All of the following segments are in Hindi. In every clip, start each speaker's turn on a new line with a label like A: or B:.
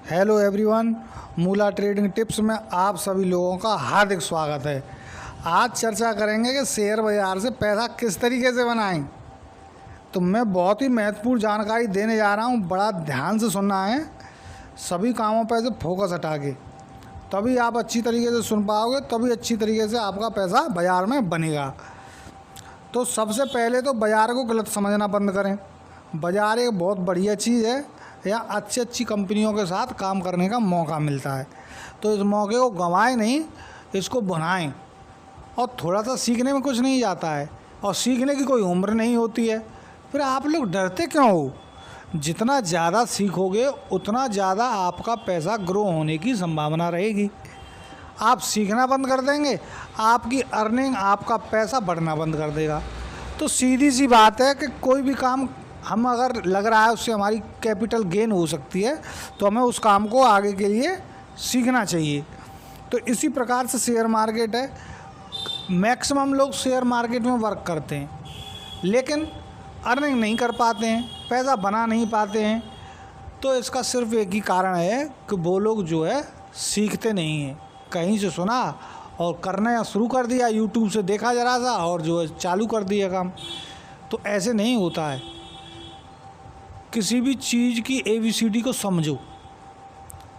A: हेलो एवरीवन, मूला ट्रेडिंग टिप्स में आप सभी लोगों का हार्दिक स्वागत है। आज चर्चा करेंगे कि शेयर बाज़ार से पैसा किस तरीके से बनाएं। तो मैं बहुत ही महत्वपूर्ण जानकारी देने जा रहा हूं, बड़ा ध्यान से सुनना है, सभी कामों पर से फोकस हटा के, तभी आप अच्छी तरीके से सुन पाओगे, तभी अच्छी तरीके से आपका पैसा बाज़ार में बनेगा। तो सबसे पहले तो बाज़ार को गलत समझना बंद करें। बाज़ार एक बहुत बढ़िया चीज़ है, यहाँ अच्छी अच्छी कंपनियों के साथ काम करने का मौका मिलता है। तो इस मौके को गंवाएं नहीं, इसको बनाएं। और थोड़ा सा सीखने में कुछ नहीं जाता है, और सीखने की कोई उम्र नहीं होती है। फिर आप लोग डरते क्यों हो? जितना ज़्यादा सीखोगे उतना ज़्यादा आपका पैसा ग्रो होने की संभावना रहेगी। आप सीखना बंद कर देंगे, आपकी अर्निंग, आपका पैसा बढ़ना बंद कर देगा। तो सीधी सी बात है कि कोई भी काम हम अगर लग रहा है उससे हमारी कैपिटल गेन हो सकती है, तो हमें उस काम को आगे के लिए सीखना चाहिए। तो इसी प्रकार से शेयर मार्केट है। मैक्सिमम लोग शेयर मार्केट में वर्क करते हैं, लेकिन अर्निंग नहीं कर पाते हैं, पैसा बना नहीं पाते हैं। तो इसका सिर्फ एक ही कारण है कि वो लोग जो है सीखते नहीं हैं। कहीं से सुना और करना शुरू कर दिया, यूट्यूब से देखा जरा सा और जो है चालू कर दिया काम। तो ऐसे नहीं होता है। किसी भी चीज़ की ABCD को समझो।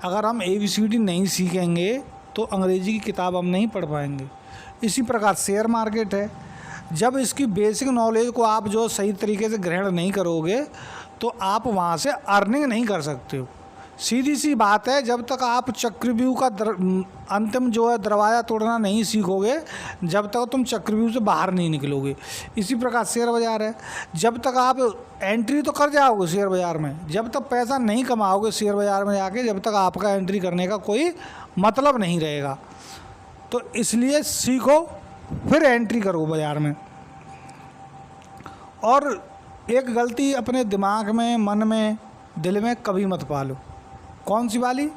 A: अगर हम ABCD नहीं सीखेंगे तो अंग्रेजी की किताब हम नहीं पढ़ पाएंगे। इसी प्रकार शेयर मार्केट है। जब इसकी बेसिक नॉलेज को आप जो सही तरीके से ग्रहण नहीं करोगे तो आप वहाँ से अर्निंग नहीं कर सकते हो। सीधी सी बात है, जब तक आप चक्रव्यूह का अंतिम जो है दरवाज़ा तोड़ना नहीं सीखोगे, जब तक तुम चक्रव्यूह से बाहर नहीं निकलोगे। इसी प्रकार शेयर बाज़ार है। जब तक आप एंट्री तो कर जाओगे शेयर बाज़ार में, जब तक पैसा नहीं कमाओगे शेयर बाज़ार में जाके, जब तक आपका एंट्री करने का कोई मतलब नहीं रहेगा। तो इसलिए सीखो, फिर एंट्री करो बाज़ार में। और एक गलती अपने दिमाग में, मन में, दिल में कभी मत पालो। कौन सी वाली?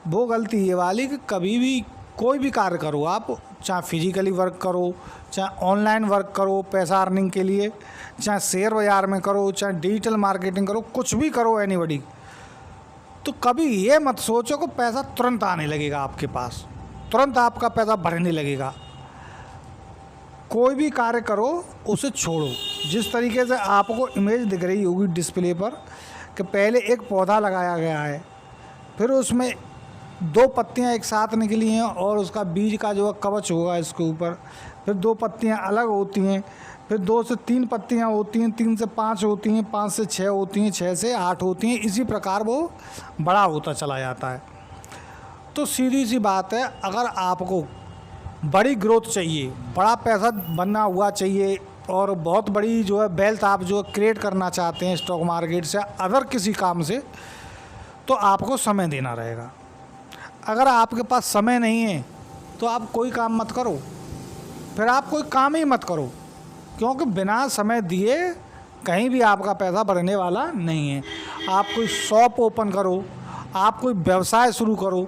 A: वो गलती ये वाली कि कभी भी कोई भी कार्य करो आप, चाहे फिजिकली वर्क करो, चाहे ऑनलाइन वर्क करो पैसा अर्निंग के लिए, चाहे शेयर बाज़ार में करो, चाहे डिजिटल मार्केटिंग करो, कुछ भी करो एनीबॉडी, तो कभी ये मत सोचो कि पैसा तुरंत आने लगेगा आपके पास, तुरंत आपका पैसा बढ़ने लगेगा। कोई भी कार्य करो उसे छोड़ो। जिस तरीके से आपको इमेज दिख रही होगी डिस्प्ले पर कि पहले एक पौधा लगाया गया है, फिर उसमें 2 पत्तियां एक साथ निकली हैं और उसका बीज का जो कवच होगा इसके ऊपर, फिर 2 पत्तियां अलग होती हैं, फिर 2 से 3 पत्तियां होती हैं, 3 से 5 होती हैं, 5 से 6 होती हैं, 6 से 8 होती हैं। इसी प्रकार वो बड़ा होता चला जाता है। तो सीधी सी बात है, अगर आपको बड़ी ग्रोथ चाहिए, बड़ा पैसा बनना हुआ चाहिए और बहुत बड़ी जो है वेल्थ आप जो क्रिएट करना चाहते हैं स्टॉक मार्केट से, अदर किसी काम से, तो आपको समय देना रहेगा। अगर आपके पास समय नहीं है तो आप कोई काम मत करो, फिर आप कोई काम ही मत करो, क्योंकि बिना समय दिए कहीं भी आपका पैसा बढ़ने वाला नहीं है। आप कोई शॉप ओपन करो, आप कोई व्यवसाय शुरू करो,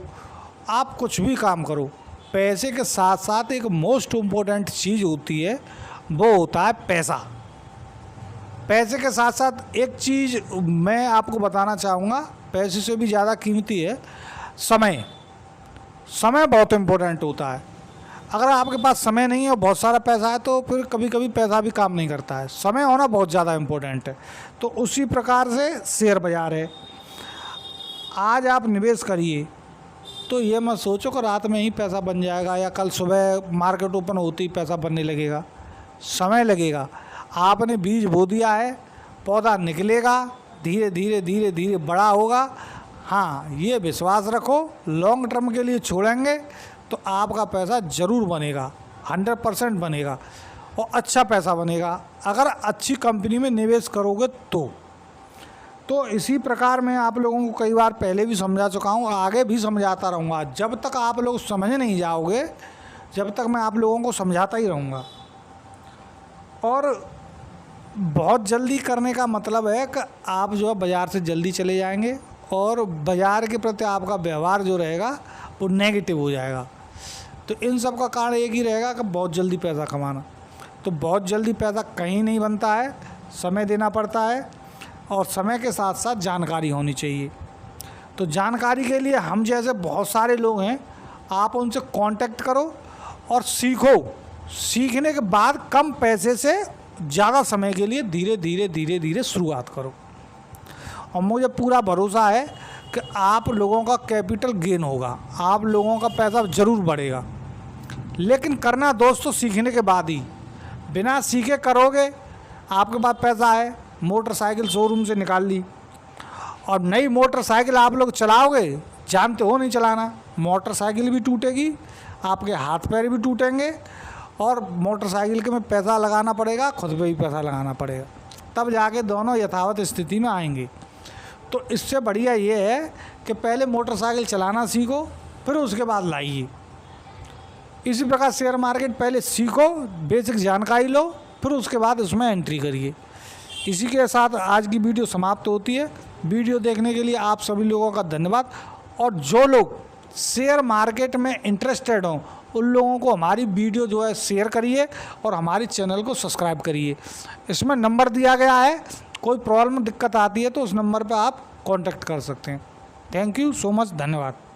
A: आप कुछ भी काम करो, पैसे के साथ साथ एक मोस्ट इम्पोर्टेंट चीज़ होती है, वो होता है पैसा। पैसे के साथ साथ एक चीज़ मैं आपको बताना चाहूँगा, पैसे से भी ज़्यादा कीमती है समय। समय बहुत इम्पोर्टेंट होता है। अगर आपके पास समय नहीं है और बहुत सारा पैसा है तो फिर कभी कभी पैसा भी काम नहीं करता है। समय होना बहुत ज़्यादा इम्पोर्टेंट है। तो उसी प्रकार से शेयर बाज़ार है। आज आप निवेश करिए तो ये मत सोचो कि रात में ही पैसा बन जाएगा या कल सुबह मार्केट ओपन होते ही पैसा बनने लगेगा। समय लगेगा। आपने बीज बो दिया है, पौधा निकलेगा, धीरे धीरे धीरे धीरे बड़ा होगा। हाँ, ये विश्वास रखो, लॉन्ग टर्म के लिए छोड़ेंगे तो आपका पैसा ज़रूर बनेगा, 100% बनेगा और अच्छा पैसा बनेगा अगर अच्छी कंपनी में निवेश करोगे तो इसी प्रकार मैं आप लोगों को कई बार पहले भी समझा चुका हूँ, आगे भी समझाता रहूँगा। जब तक आप लोग समझ नहीं जाओगे, जब तक मैं आप लोगों को समझाता ही रहूँगा। और बहुत जल्दी करने का मतलब है कि आप जो है बाज़ार से जल्दी चले जाएंगे और बाज़ार के प्रति आपका व्यवहार जो रहेगा वो नेगेटिव हो जाएगा। तो इन सब का कारण एक ही रहेगा कि बहुत जल्दी पैसा कमाना। तो बहुत जल्दी पैसा कहीं नहीं बनता है, समय देना पड़ता है और समय के साथ साथ जानकारी होनी चाहिए। तो जानकारी के लिए हम जैसे बहुत सारे लोग हैं, आप उनसे कांटेक्ट करो और सीखो। सीखने के बाद कम पैसे से ज़्यादा समय के लिए धीरे धीरे धीरे धीरे शुरुआत करो। और मुझे पूरा भरोसा है कि आप लोगों का कैपिटल गेन होगा, आप लोगों का पैसा ज़रूर बढ़ेगा। लेकिन करना दोस्तों सीखने के बाद ही, बिना सीखे करोगे आपके पास पैसा है, मोटरसाइकिल शोरूम से निकाल ली और नई मोटरसाइकिल आप लोग चलाओगे, जानते हो नहीं चलाना, मोटरसाइकिल भी टूटेगी, आपके हाथ पैर भी टूटेंगे और मोटरसाइकिल के में पैसा लगाना पड़ेगा, खुद पे भी पैसा लगाना पड़ेगा, तब जाके दोनों यथावत स्थिति में आएंगे। तो इससे बढ़िया ये है कि पहले मोटरसाइकिल चलाना सीखो, फिर उसके बाद लाइए। इसी प्रकार शेयर मार्केट पहले सीखो, बेसिक जानकारी लो, फिर उसके बाद उसमें एंट्री करिए। इसी के साथ आज की वीडियो समाप्त होती है। वीडियो देखने के लिए आप सभी लोगों का धन्यवाद। और जो लोग शेयर मार्केट में इंटरेस्टेड हों उन लोगों को हमारी वीडियो जो है शेयर करिए और हमारी चैनल को सब्सक्राइब करिए। इसमें नंबर दिया गया है, कोई प्रॉब्लम दिक्कत आती है तो उस नंबर पर आप कांटेक्ट कर सकते हैं। थैंक यू सो मच, धन्यवाद।